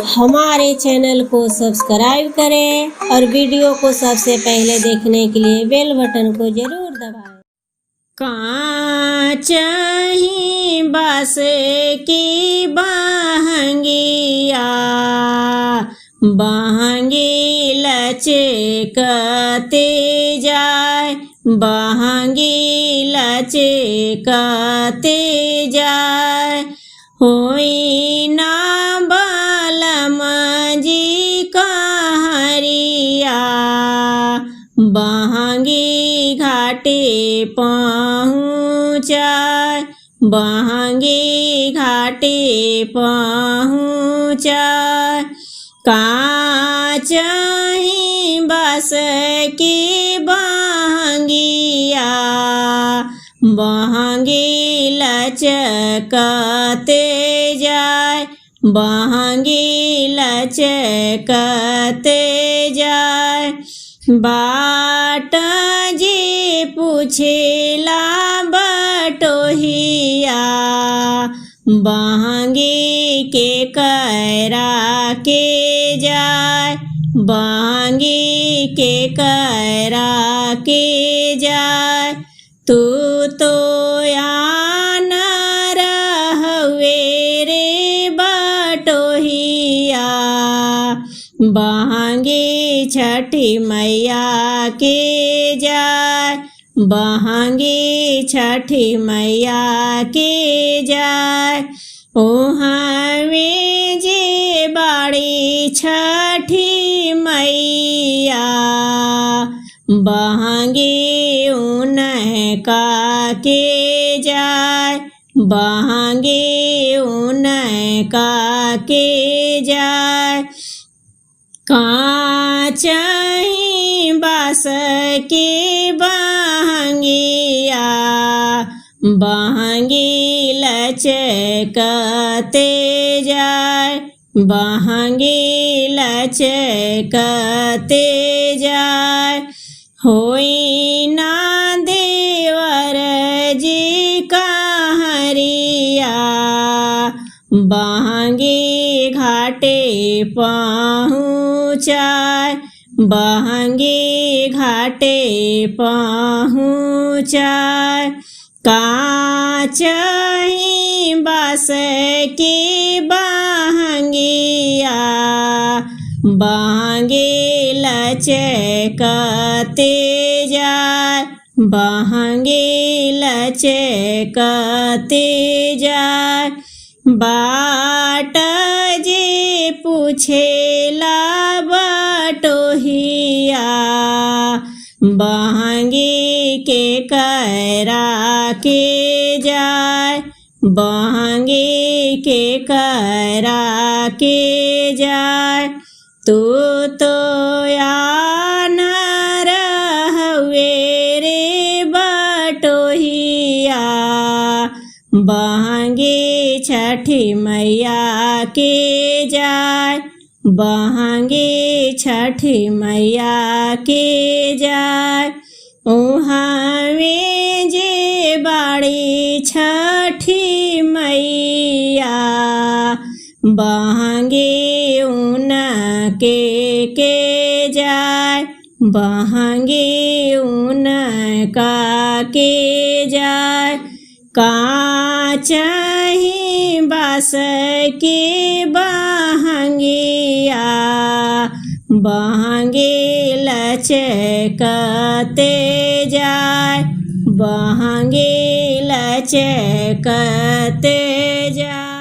हमारे चैनल को सब्सक्राइब करें और वीडियो को सबसे पहले देखने के लिए बेल बटन को जरूर दबाएं। कांचही बास की बहंगिया बहंगी लचकते जाए, बहंगी लचकते जाए। होई ना बालम जी कहरिया, बहंगी घाटे पहुँचाए, बहंगी घाटे पहुँचाए। कांचही बास की बहंगिया बहंगी लचकते जाए, बहंगी लचकते जाए। बाट जी पूछेला बटोहिया, बहंगी के करा के जाए, बहंगी के करा के जाए। तू तो आन रहवे रे बटोहिया, बहंगी छठी मैया के जाए, बहंगी छठी मैया के जाए। ओहाँ में जे बाड़ी छठी मैया, बहंगी उनका के जाए, बहंगी उनका के जाए। कांचही बास की बहंगिया बहंगी लचकते जाए, बहंगी लचकते जाए। होई ना देवर जी कहरिया, बहंगी घाटे पहुँचाए, बहंगी घाटे पहुँचाए। कांचही बास की बहंगिया बहंगी लचकते जाए, बहंगी लचकते जाए। बाट जी पूछेला बटोहिया, बहंगी के करा के जाए, बहंगी के करा के जाए। तू तो आन रहवे रे बटोहिया, बहंगी छठी मैया के जाए, बहंगी छठी मैया के जाए। ओहाँ में जे बाड़ी छठी मैया, बहंगी उनके के जाए, बहंगी उनका के जाए। कांचही बास की बहंगिया बहंगी लचकते जाए, बहंगी लचकते जाए।